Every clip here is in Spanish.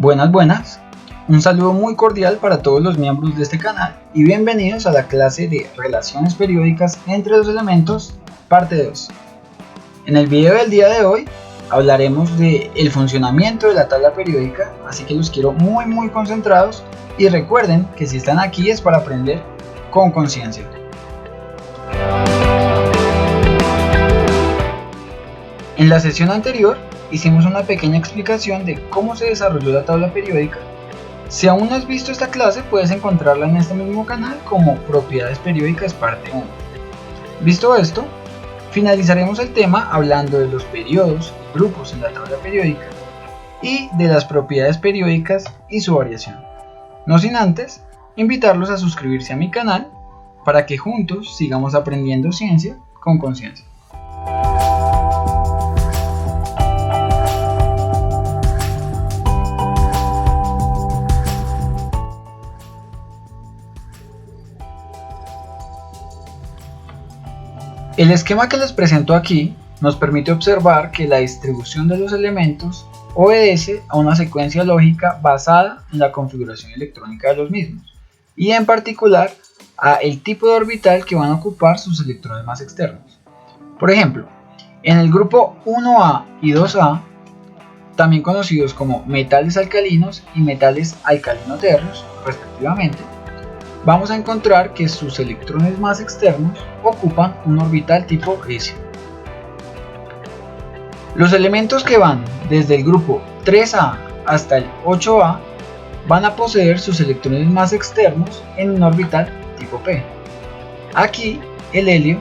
Buenas, un saludo muy cordial para todos los miembros de este canal y bienvenidos a la clase de relaciones periódicas entre los elementos, parte 2. En el video del día de hoy hablaremos del funcionamiento de la tabla periódica, así que los quiero muy concentrados y recuerden que si están aquí es para aprender con conciencia. En la sesión anterior hicimos una pequeña explicación de cómo se desarrolló la tabla periódica. Si aún no has visto esta clase, puedes encontrarla en este mismo canal como Propiedades Periódicas parte 1. Visto esto, finalizaremos el tema hablando de los periodos y grupos en la tabla periódica y de las propiedades periódicas y su variación. No sin antes, invitarlos a suscribirse a mi canal para que juntos sigamos aprendiendo ciencia con conciencia. El esquema que les presento aquí nos permite observar que la distribución de los elementos obedece a una secuencia lógica basada en la configuración electrónica de los mismos y en particular a el tipo de orbital que van a ocupar sus electrones más externos. Por ejemplo, en el grupo 1A y 2A, también conocidos como metales alcalinos y metales alcalino-térreos respectivamente, vamos a encontrar que sus electrones más externos ocupan un orbital tipo S. Los elementos que van desde el grupo 3A hasta el 8A van a poseer sus electrones más externos en un orbital tipo P. Aquí el helio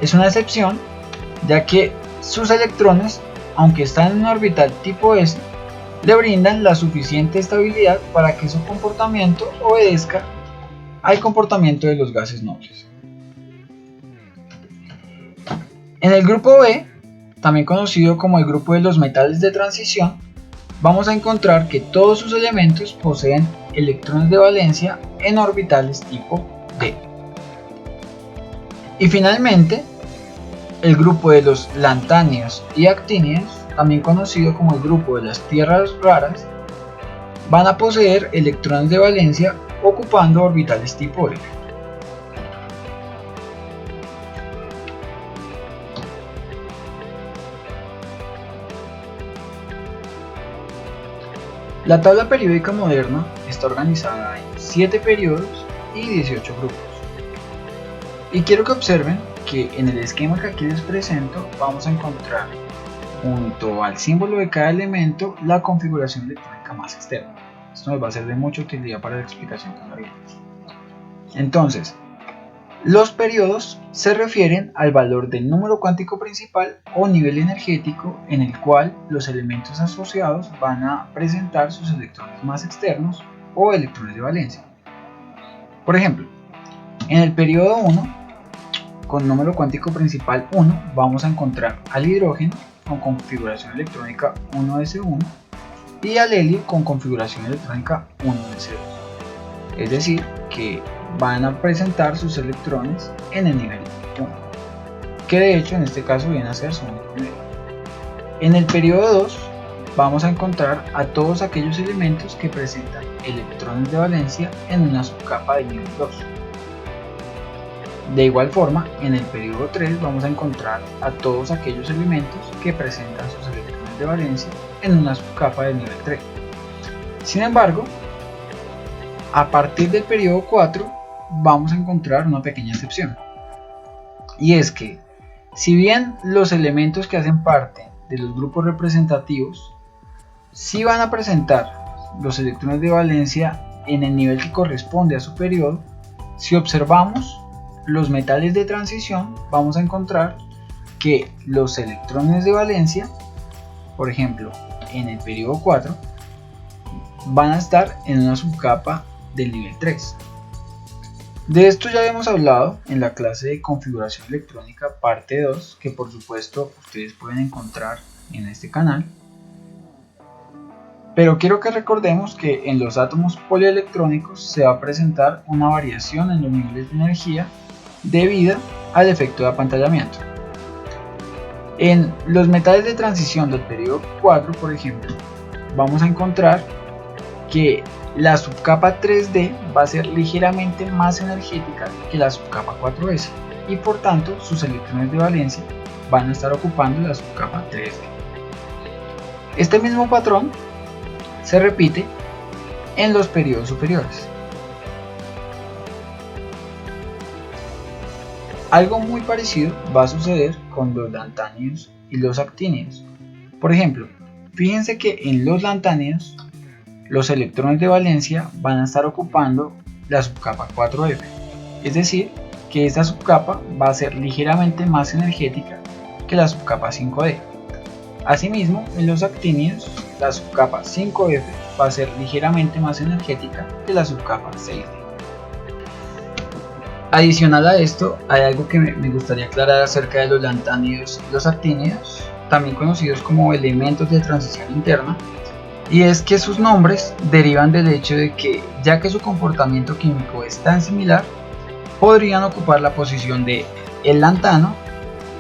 es una excepción, ya que sus electrones, aunque están en un orbital tipo S, le brindan la suficiente estabilidad para que su comportamiento obedezca al comportamiento de los gases nobles. En el grupo B, también conocido como el grupo de los metales de transición, vamos a encontrar que todos sus elementos poseen electrones de valencia en orbitales tipo D. Y finalmente, el grupo de los lantáneos y actíneos, también conocido como el grupo de las tierras raras, van a poseer electrones de valencia ocupando orbitales tipo F. La tabla periódica moderna está organizada en 7 periodos y 18 grupos. Y quiero que observen que en el esquema que aquí les presento vamos a encontrar junto al símbolo de cada elemento la configuración electrónica más externa. Esto nos va a ser de mucha utilidad para la explicación que haré. Entonces, los periodos se refieren al valor del número cuántico principal o nivel energético en el cual los elementos asociados van a presentar sus electrones más externos o electrones de valencia. Por ejemplo, en el periodo 1, con número cuántico principal 1, vamos a encontrar al hidrógeno con configuración electrónica 1s1 y al helio con configuración electrónica 1s2, es decir, que van a presentar sus electrones en el nivel 1, que de hecho en este caso viene a ser su único nivel. En el periodo 2 vamos a encontrar a todos aquellos elementos que presentan electrones de valencia en una subcapa de nivel 2. De igual forma, en el periodo 3 vamos a encontrar a todos aquellos elementos que presentan sus electrones de valencia en una subcapa de nivel 3. Sin embargo, a partir del periodo 4 vamos a encontrar una pequeña excepción. Y es que, si bien los elementos que hacen parte de los grupos representativos sí van a presentar los electrones de valencia en el nivel que corresponde a su periodo, si observamos los metales de transición vamos a encontrar que los electrones de valencia, por ejemplo en el periodo 4, van a estar en una subcapa del nivel 3. De esto ya habíamos hablado en la clase de configuración electrónica parte 2, que por supuesto ustedes pueden encontrar en este canal. Pero quiero que recordemos que en los átomos polielectrónicos se va a presentar una variación en los niveles de energía debida al efecto de apantallamiento. En los metales de transición del periodo 4, por ejemplo, vamos a encontrar que la subcapa 3D va a ser ligeramente más energética que la subcapa 4S y por tanto sus electrones de valencia van a estar ocupando la subcapa 3D. Este mismo patrón se repite en los periodos superiores. Algo muy parecido va a suceder con los lantánidos y los actínidos. Por ejemplo, fíjense que en los lantánidos los electrones de valencia van a estar ocupando la subcapa 4F, es decir, que esta subcapa va a ser ligeramente más energética que la subcapa 5D. Asimismo, en los actínidos, la subcapa 5F va a ser ligeramente más energética que la subcapa 6D. Adicional a esto, hay algo que me gustaría aclarar acerca de los lantánidos y los actínidos, también conocidos como elementos de transición interna, y es que sus nombres derivan del hecho de que, ya que su comportamiento químico es tan similar, podrían ocupar la posición de el lantano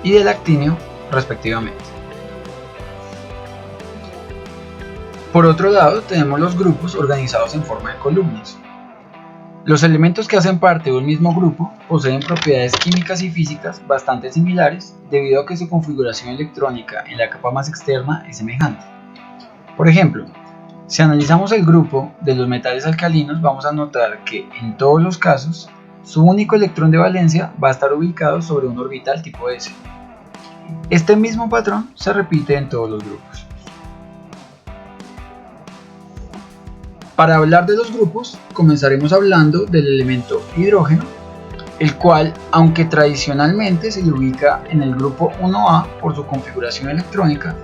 y del actíneo respectivamente. Por otro lado, tenemos los grupos organizados en forma de columnas. Los elementos que hacen parte de un mismo grupo poseen propiedades químicas y físicas bastante similares debido a que su configuración electrónica en la capa más externa es semejante. Por ejemplo, si analizamos el grupo de los metales alcalinos, vamos a notar que en todos los casos su único electrón de valencia va a estar ubicado sobre un orbital tipo S. Este mismo patrón se repite en todos los grupos. Para hablar de los grupos, comenzaremos hablando del elemento hidrógeno, el cual, aunque tradicionalmente se le ubica en el grupo 1A por su configuración electrónica,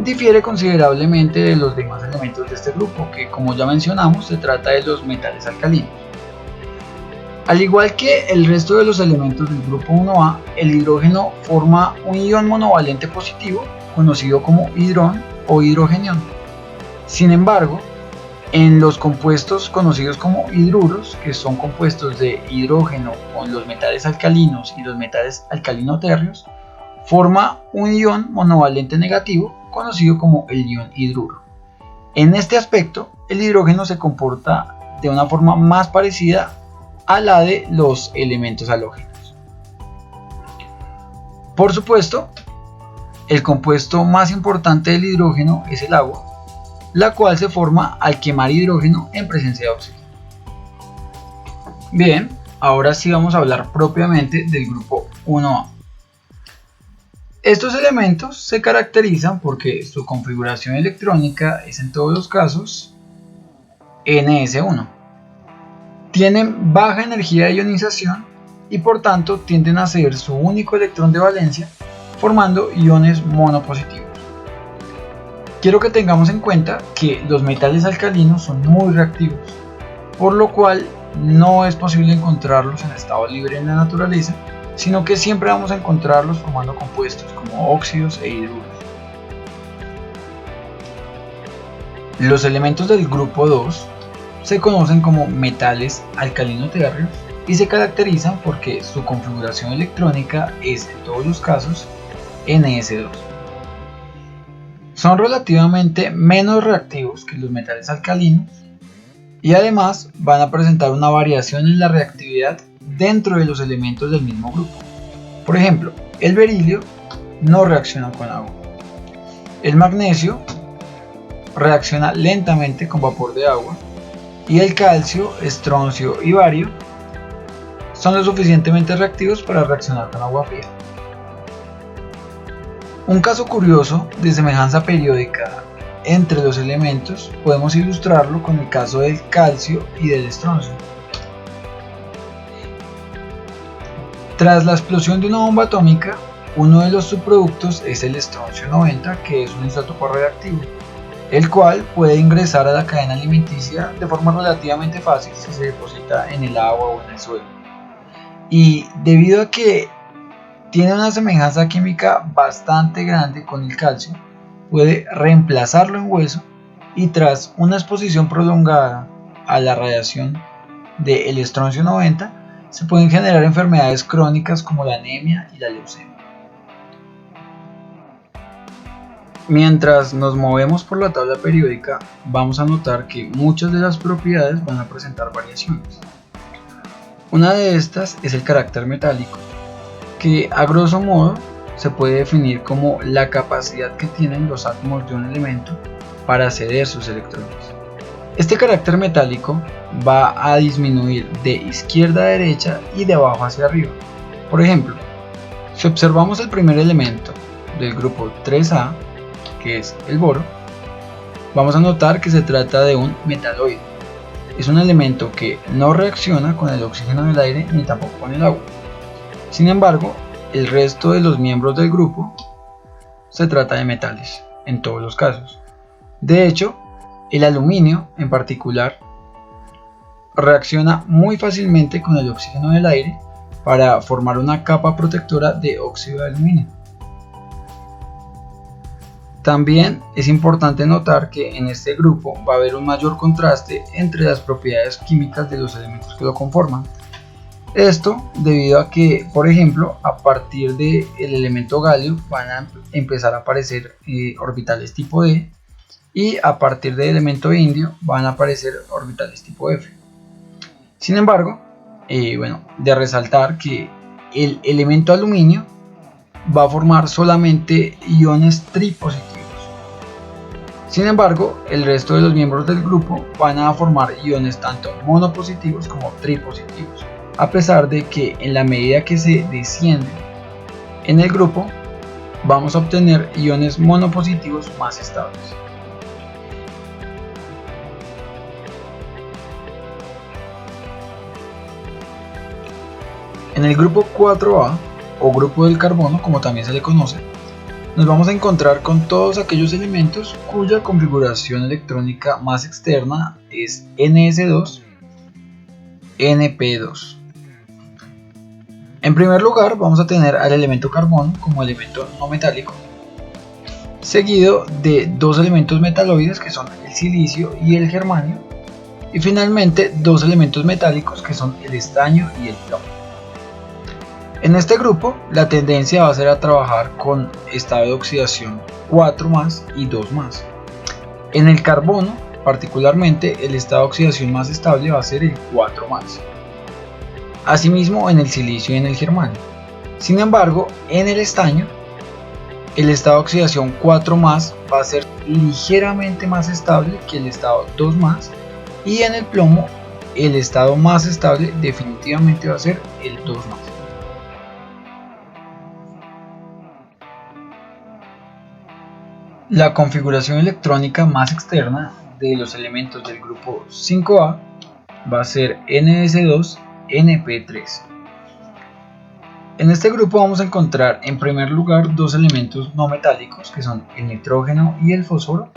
difiere considerablemente de los demás elementos de este grupo, que como ya mencionamos se trata de los metales alcalinos. Al igual que el resto de los elementos del grupo 1A, el hidrógeno forma un ion monovalente positivo, conocido como hidrón o hidrogenión. Sin embargo, en los compuestos conocidos como hidruros, que son compuestos de hidrógeno con los metales alcalinos y los metales alcalino-térreos, forma un ion monovalente negativo conocido como el ion hidruro. En este aspecto, el hidrógeno se comporta de una forma más parecida a la de los elementos halógenos. Por supuesto, el compuesto más importante del hidrógeno es el agua, la cual se forma al quemar hidrógeno en presencia de oxígeno. Bien, ahora sí vamos a hablar propiamente del grupo 1A. Estos elementos se caracterizan porque su configuración electrónica es en todos los casos ns1. Tienen baja energía de ionización y por tanto tienden a ceder su único electrón de valencia formando iones monopositivos. Quiero que tengamos en cuenta que los metales alcalinos son muy reactivos, por lo cual no es posible encontrarlos en estado libre en la naturaleza, sino que siempre vamos a encontrarlos formando compuestos como óxidos e hidruros. Los elementos del grupo 2 se conocen como metales alcalino-térreos y se caracterizan porque su configuración electrónica es en todos los casos ns2. Son relativamente menos reactivos que los metales alcalinos y además van a presentar una variación en la reactividad dentro de los elementos del mismo grupo. Por ejemplo, el berilio no reacciona con agua. El magnesio reacciona lentamente con vapor de agua y el calcio, estroncio y bario son lo suficientemente reactivos para reaccionar con agua fría. Un caso curioso de semejanza periódica entre los elementos podemos ilustrarlo con el caso del calcio y del estroncio. Tras la explosión de una bomba atómica, uno de los subproductos es el estroncio 90, que es un isótopo radiactivo, el cual puede ingresar a la cadena alimenticia de forma relativamente fácil si se deposita en el agua o en el suelo. Y debido a que tiene una semejanza química bastante grande con el calcio, puede reemplazarlo en hueso y tras una exposición prolongada a la radiación del estroncio 90 se pueden generar enfermedades crónicas como la anemia y la leucemia. Mientras nos movemos por la tabla periódica, vamos a notar que muchas de las propiedades van a presentar variaciones. Una de estas es el carácter metálico, que a grosso modo se puede definir como la capacidad que tienen los átomos de un elemento para ceder sus electrones. Este carácter metálico va a disminuir de izquierda a derecha y de abajo hacia arriba. Por ejemplo, si observamos el primer elemento del grupo 3A, que es el boro, vamos a notar que se trata de un metaloide. Es un elemento que no reacciona con el oxígeno del aire ni tampoco con el agua. Sin embargo, el resto de los miembros del grupo se trata de metales, en todos los casos. De hecho, el aluminio en particular reacciona muy fácilmente con el oxígeno del aire para formar una capa protectora de óxido de aluminio. También es importante notar que en este grupo va a haber un mayor contraste entre las propiedades químicas de los elementos que lo conforman. Esto debido a que, por ejemplo, a partir del elemento galio van a empezar a aparecer orbitales tipo D, y a partir del elemento indio van a aparecer orbitales tipo F. Sin embargo, de resaltar que el elemento aluminio va a formar solamente iones tripositivos. Sin embargo, el resto de los miembros del grupo van a formar iones tanto monopositivos como tripositivos, a pesar de que en la medida que se desciende en el grupo, vamos a obtener iones monopositivos más estables. En el grupo 4A, o grupo del carbono como también se le conoce, nos vamos a encontrar con todos aquellos elementos cuya configuración electrónica más externa es ns2, np2. En primer lugar vamos a tener al elemento carbono como elemento no metálico, seguido de dos elementos metaloides que son el silicio y el germanio, y finalmente dos elementos metálicos que son el estaño y el plomo. En este grupo la tendencia va a ser a trabajar con estado de oxidación 4 más y 2 más. En el carbono particularmente el estado de oxidación más estable va a ser el 4 más. Asimismo en el silicio y en el germanio. Sin embargo, en el estaño el estado de oxidación 4 más va a ser ligeramente más estable que el estado 2 más, y en el plomo el estado más estable definitivamente va a ser el 2 más. La configuración electrónica más externa de los elementos del grupo 5A va a ser ns2np3. En este grupo vamos a encontrar en primer lugar dos elementos no metálicos que son el nitrógeno y el fósforo,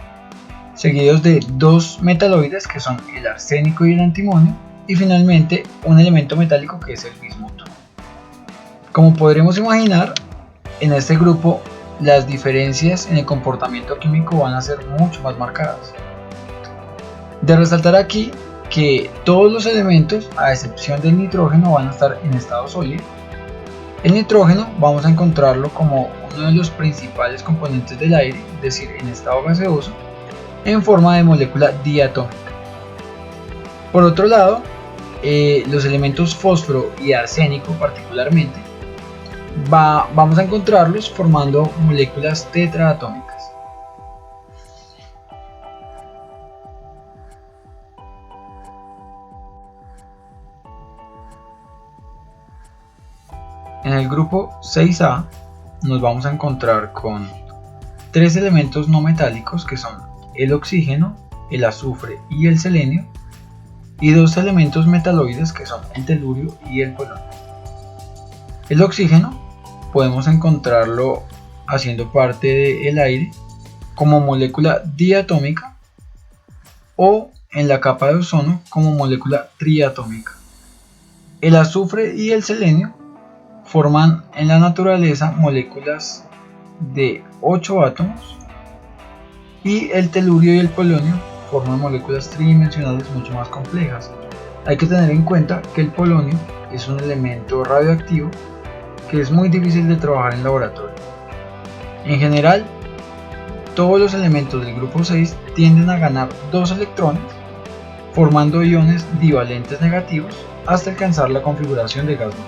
seguidos de dos metaloides que son el arsénico y el antimonio, y finalmente un elemento metálico que es el bismuto. Como podremos imaginar, en este grupo las diferencias en el comportamiento químico van a ser mucho más marcadas. De resaltar aquí que todos los elementos, a excepción del nitrógeno, van a estar en estado sólido. El nitrógeno vamos a encontrarlo como uno de los principales componentes del aire, es decir, en estado gaseoso, en forma de molécula diatómica. Por otro lado, los elementos fósforo y arsénico particularmente, vamos a encontrarlos formando moléculas tetraatómicas. En el grupo 6A nos vamos a encontrar con tres elementos no metálicos que son el oxígeno, el azufre y el selenio, y dos elementos metaloides que son el telurio y el polonio. El oxígeno podemos encontrarlo haciendo parte del aire como molécula diatómica o en la capa de ozono como molécula triatómica. El azufre y el selenio forman en la naturaleza moléculas de 8 átomos, y el telurio y el polonio forman moléculas tridimensionales mucho más complejas. Hay que tener en cuenta que el polonio es un elemento radioactivo que es muy difícil de trabajar en laboratorio. En general, todos los elementos del grupo 6 tienden a ganar 2 electrones, formando iones divalentes negativos hasta alcanzar la configuración de gas noble.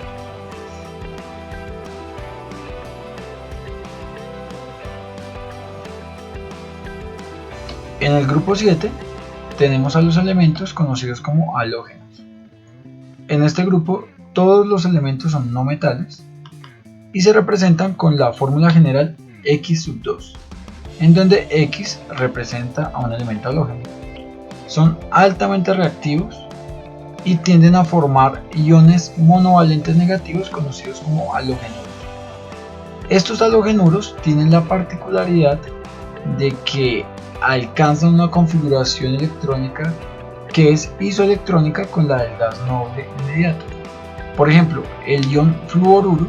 En el grupo 7 tenemos a los elementos conocidos como halógenos. En este grupo todos los elementos son no metales y se representan con la fórmula general X2, en donde X representa a un elemento halógeno. Son altamente reactivos y tienden a formar iones monovalentes negativos conocidos como halógenuros. Estos halógenuros tienen la particularidad de que alcanzan una configuración electrónica que es isoelectrónica con la del gas noble inmediato. Por ejemplo, el ion fluoruro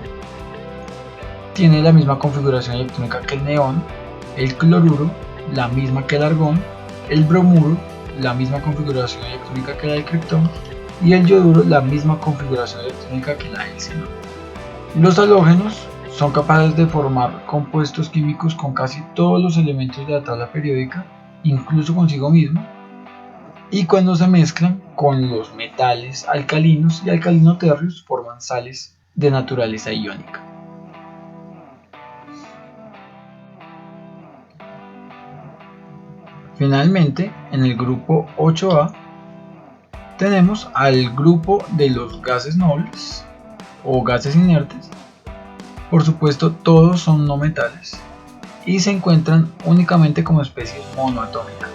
tiene la misma configuración electrónica que el neón, el cloruro la misma que el argón, el bromuro la misma configuración electrónica que la del criptón y el yoduro la misma configuración electrónica que la del xenón. Los halógenos son capaces de formar compuestos químicos con casi todos los elementos de la tabla periódica, incluso consigo mismo, y cuando se mezclan con los metales alcalinos y alcalino-térreos forman sales de naturaleza iónica. Finalmente, en el grupo 8A tenemos al grupo de los gases nobles o gases inertes. Por supuesto, todos son no metales y se encuentran únicamente como especies monoatómicas.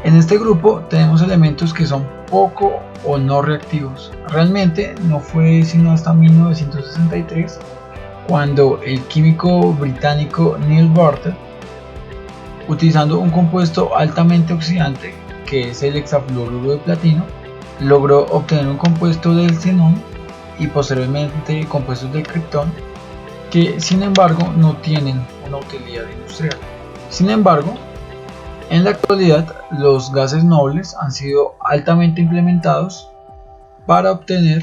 En este grupo tenemos elementos que son poco o no reactivos. Realmente no fue sino hasta 1963 cuando el químico británico Neil Bartlett, utilizando un compuesto altamente oxidante que es el hexafluoruro de platino, logró obtener un compuesto del xenón y posteriormente compuestos del criptón que sin embargo no tienen una utilidad industrial. Sin embargo, en la actualidad los gases nobles han sido altamente implementados para obtener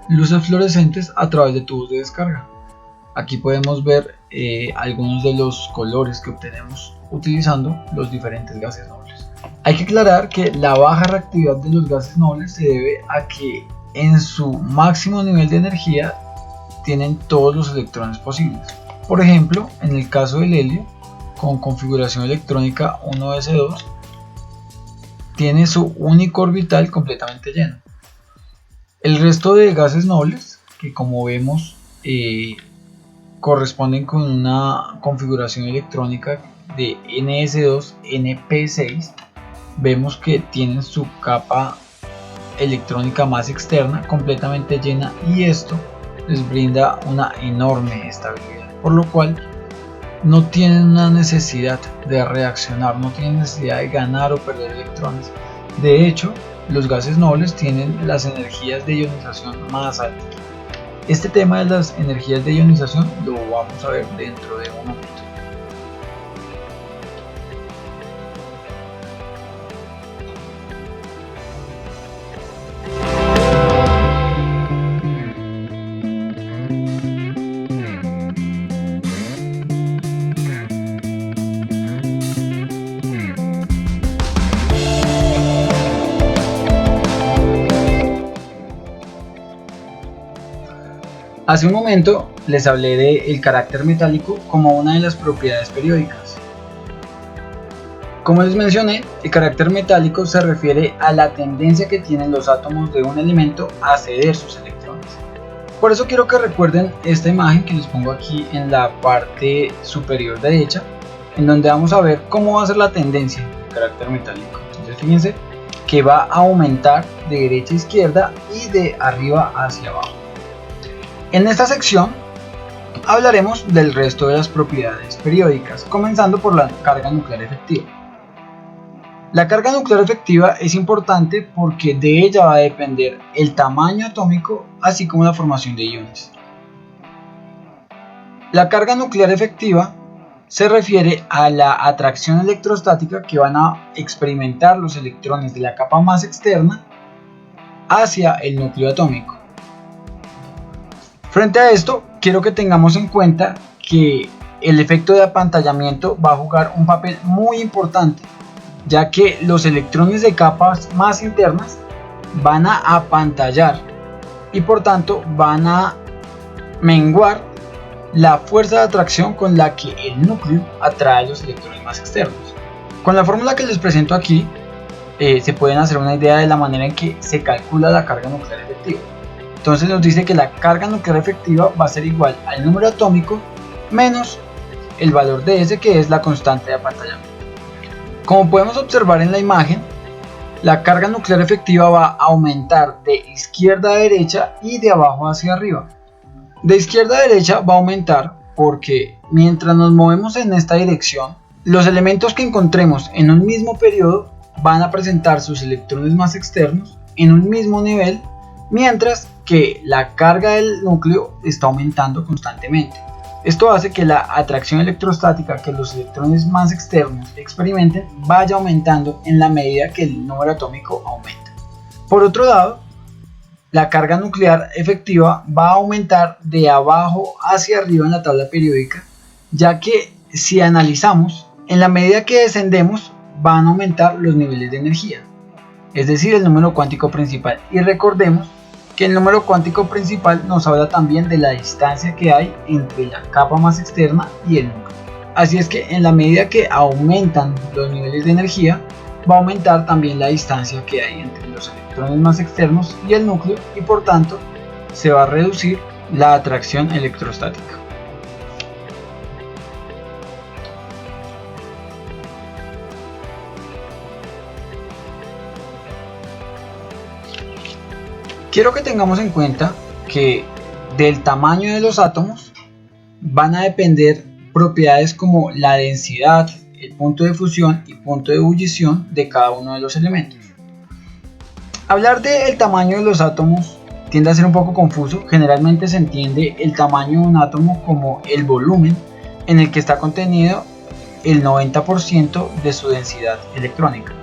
luces fluorescentes a través de tubos de descarga. Aquí podemos ver algunos de los colores que obtenemos utilizando los diferentes gases nobles. Hay que aclarar que la baja reactividad de los gases nobles se debe a que en su máximo nivel de energía tienen todos los electrones posibles. Por ejemplo, en el caso del helio, con configuración electrónica 1s2, tiene su único orbital completamente lleno. El resto de gases nobles, que como vemos corresponden con una configuración electrónica de ns2np6, vemos que tienen su capa electrónica más externa completamente llena y esto les brinda una enorme estabilidad, por lo cual no tienen una necesidad de reaccionar, no tienen necesidad de ganar o perder electrones. De hecho, los gases nobles tienen las energías de ionización más altas. Este tema de las energías de ionización lo vamos a ver dentro de un momento. Hace un momento les hablé del carácter metálico como una de las propiedades periódicas. Como les mencioné, el carácter metálico se refiere a la tendencia que tienen los átomos de un elemento a ceder sus electrones. Por eso quiero que recuerden esta imagen que les pongo aquí en la parte superior derecha, en donde vamos a ver cómo va a ser la tendencia del carácter metálico. Entonces fíjense que va a aumentar de derecha a izquierda y de arriba hacia abajo. En esta sección hablaremos del resto de las propiedades periódicas, comenzando por la carga nuclear efectiva. La carga nuclear efectiva es importante porque de ella va a depender el tamaño atómico, así como la formación de iones. La carga nuclear efectiva se refiere a la atracción electrostática que van a experimentar los electrones de la capa más externa hacia el núcleo atómico. Frente a esto, quiero que tengamos en cuenta que el efecto de apantallamiento va a jugar un papel muy importante, ya que los electrones de capas más internas van a apantallar y por tanto van a menguar la fuerza de atracción con la que el núcleo atrae los electrones más externos. Con la fórmula que les presento aquí, se pueden hacer una idea de la manera en que se calcula la carga nuclear efectiva. Entonces nos dice que la carga nuclear efectiva va a ser igual al número atómico menos el valor de S, que es la constante de apantallamiento. Como podemos observar en la imagen, la carga nuclear efectiva va a aumentar de izquierda a derecha y de abajo hacia arriba. De izquierda a derecha va a aumentar porque mientras nos movemos en esta dirección, los elementos que encontremos en un mismo periodo van a presentar sus electrones más externos en un mismo nivel, mientras que la carga del núcleo está aumentando constantemente. Esto hace que la atracción electrostática que los electrones más externos experimenten vaya aumentando en la medida que el número atómico aumenta. Por otro lado, la carga nuclear efectiva va a aumentar de abajo hacia arriba en la tabla periódica, ya que si analizamos, en la medida que descendemos van a aumentar los niveles de energía, es decir, el número cuántico principal. Y recordemos que el número cuántico principal nos habla también de la distancia que hay entre la capa más externa y el núcleo. Así es que en la medida que aumentan los niveles de energía, va a aumentar también la distancia que hay entre los electrones más externos y el núcleo, y por tanto se va a reducir la atracción electrostática. Quiero que tengamos en cuenta que del tamaño de los átomos van a depender propiedades como la densidad, el punto de fusión y punto de ebullición de cada uno de los elementos. Hablar del tamaño de los átomos tiende a ser un poco confuso. Generalmente se entiende el tamaño de un átomo como el volumen en el que está contenido el 90% de su densidad electrónica.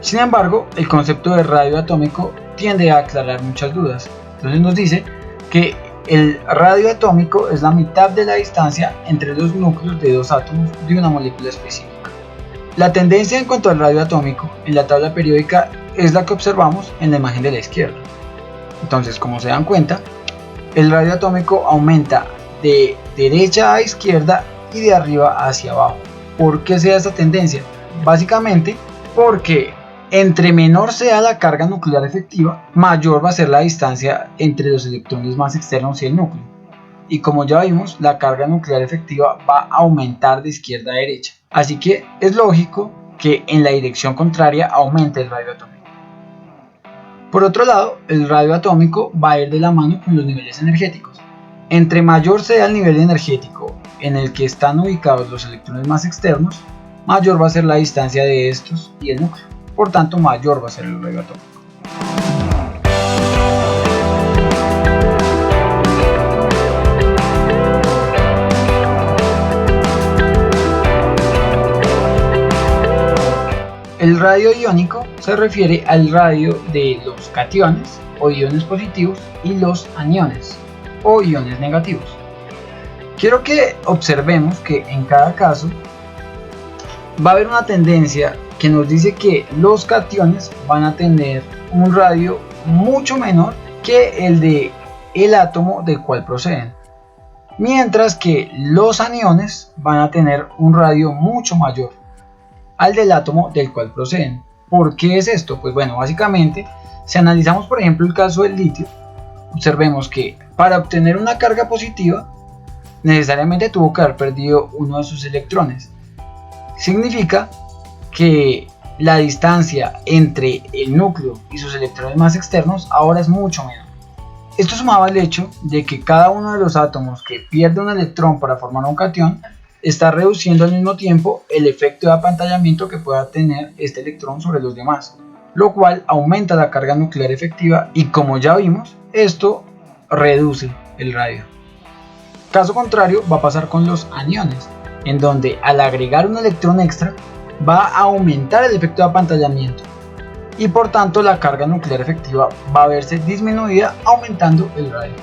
Sin embargo, el concepto de radio atómico tiende a aclarar muchas dudas. Entonces nos dice que el radio atómico es la mitad de la distancia entre los núcleos de dos átomos de una molécula específica. La tendencia en cuanto al radio atómico en la tabla periódica es la que observamos en la imagen de la izquierda. Entonces, como se dan cuenta, el radio atómico aumenta de derecha a izquierda y de arriba hacia abajo. ¿Por qué se da esta tendencia? Básicamente porque entre menor sea la carga nuclear efectiva, mayor va a ser la distancia entre los electrones más externos y el núcleo. Y como ya vimos, la carga nuclear efectiva va a aumentar de izquierda a derecha. Así que es lógico que en la dirección contraria aumente el radio atómico. Por otro lado, el radio atómico va a ir de la mano con los niveles energéticos. Entre mayor sea el nivel energético en el que están ubicados los electrones más externos, mayor va a ser la distancia de estos y el núcleo. Por tanto, mayor va a ser el radio atómico. El radio iónico se refiere al radio de los cationes o iones positivos y los aniones o iones negativos. Quiero que observemos que en cada caso va a haber una tendencia que nos dice que los cationes van a tener un radio mucho menor que el de el átomo del cual proceden, mientras que los aniones van a tener un radio mucho mayor al del átomo del cual proceden. ¿Por qué es esto? Pues bueno, básicamente, si analizamos por ejemplo el caso del litio, observemos que para obtener una carga positiva necesariamente tuvo que haber perdido uno de sus electrones. Significa que la distancia entre el núcleo y sus electrones más externos ahora es mucho menor. Esto sumado al hecho de que cada uno de los átomos que pierde un electrón para formar un catión está reduciendo al mismo tiempo el efecto de apantallamiento que pueda tener este electrón sobre los demás, lo cual aumenta la carga nuclear efectiva y, como ya vimos, esto reduce el radio. Caso contrario va a pasar con los aniones, en donde al agregar un electrón extra va a aumentar el efecto de apantallamiento y por tanto la carga nuclear efectiva va a verse disminuida, aumentando el radio.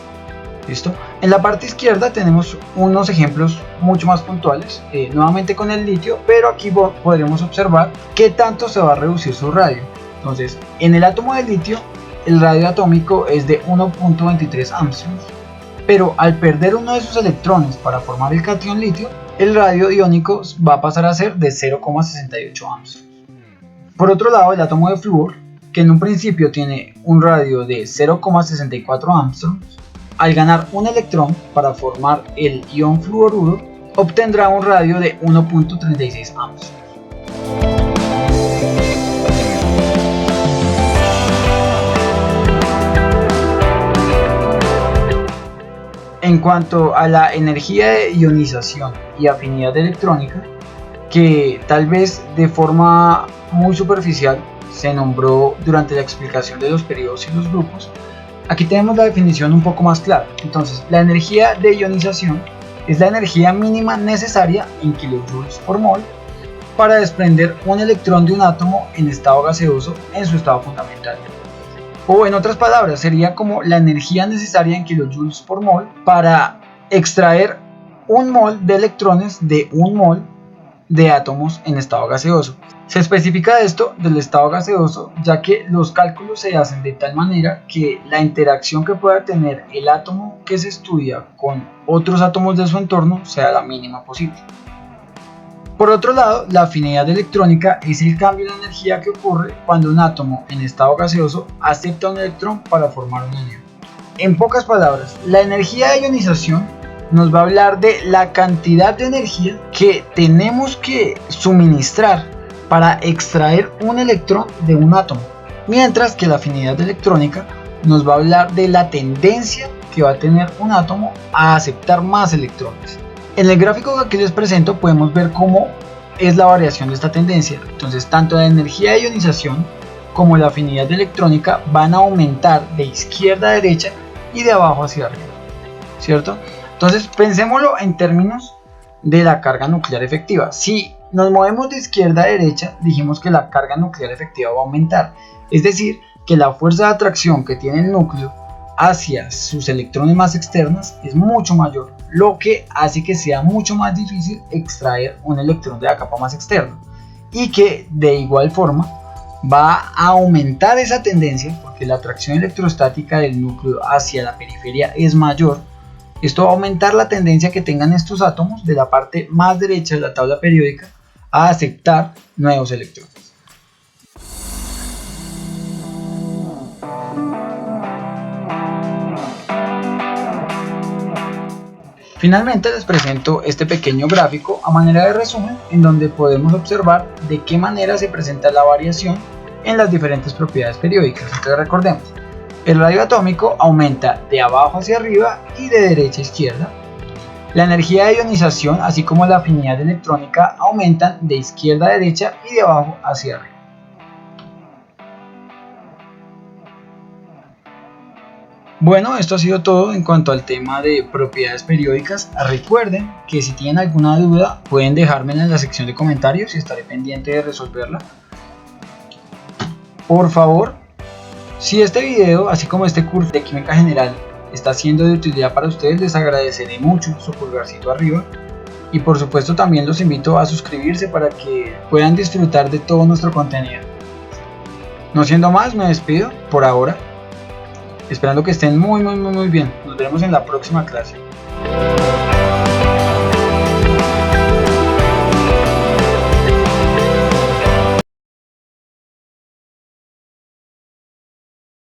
¿Listo? En la parte izquierda tenemos unos ejemplos mucho más puntuales, nuevamente con el litio, pero aquí podremos observar qué tanto se va a reducir su radio. Entonces, en el átomo de litio, el radio atómico es de 1.23 angstroms, pero al perder uno de sus electrones para formar el catión litio, el radio iónico va a pasar a ser de 0.68 angstroms. Por otro lado, el átomo de flúor, que en un principio tiene un radio de 0.64 angstroms, al ganar un electrón para formar el ion fluoruro, obtendrá un radio de 1.36 angstroms. En cuanto a la energía de ionización y afinidad electrónica, que tal vez de forma muy superficial se nombró durante la explicación de los periodos y los grupos, aquí tenemos la definición un poco más clara. Entonces, la energía de ionización es la energía mínima necesaria en kilojoules por mol para desprender un electrón de un átomo en estado gaseoso en su estado fundamental. O en otras palabras, sería como la energía necesaria en kilojoules por mol para extraer un mol de electrones de un mol de átomos en estado gaseoso. Se especifica esto del estado gaseoso ya que los cálculos se hacen de tal manera que la interacción que pueda tener el átomo que se estudia con otros átomos de su entorno sea la mínima posible. Por otro lado, la afinidad electrónica es el cambio de energía que ocurre cuando un átomo en estado gaseoso acepta un electrón para formar un anión. En pocas palabras, la energía de ionización nos va a hablar de la cantidad de energía que tenemos que suministrar para extraer un electrón de un átomo, mientras que la afinidad electrónica nos va a hablar de la tendencia que va a tener un átomo a aceptar más electrones. En el gráfico que aquí les presento podemos ver cómo es la variación de esta tendencia. Entonces, tanto la energía de ionización como la afinidad electrónica van a aumentar de izquierda a derecha y de abajo hacia arriba, ¿cierto? Entonces, pensémoslo en términos de la carga nuclear efectiva. Si nos movemos de izquierda a derecha, dijimos que la carga nuclear efectiva va a aumentar, es decir, que la fuerza de atracción que tiene el núcleo hacia sus electrones más externas es mucho mayor, lo que hace que sea mucho más difícil extraer un electrón de la capa más externa, y que de igual forma va a aumentar esa tendencia porque la atracción electrostática del núcleo hacia la periferia es mayor. Esto va a aumentar la tendencia que tengan estos átomos de la parte más derecha de la tabla periódica a aceptar nuevos electrones. Finalmente les presento este pequeño gráfico a manera de resumen en donde podemos observar de qué manera se presenta la variación en las diferentes propiedades periódicas. Entonces recordemos, el radio atómico aumenta de abajo hacia arriba y de derecha a izquierda. La energía de ionización así como la afinidad electrónica aumentan de izquierda a derecha y de abajo hacia arriba. Bueno, esto ha sido todo en cuanto al tema de propiedades periódicas. Recuerden que si tienen alguna duda pueden dejármela en la sección de comentarios y estaré pendiente de resolverla. Por favor, si este video, así como este curso de química general, está siendo de utilidad para ustedes, les agradeceré mucho su pulgarcito arriba. Y por supuesto también los invito a suscribirse para que puedan disfrutar de todo nuestro contenido. No siendo más, me despido por ahora, esperando que estén muy bien. Nos veremos en la próxima clase.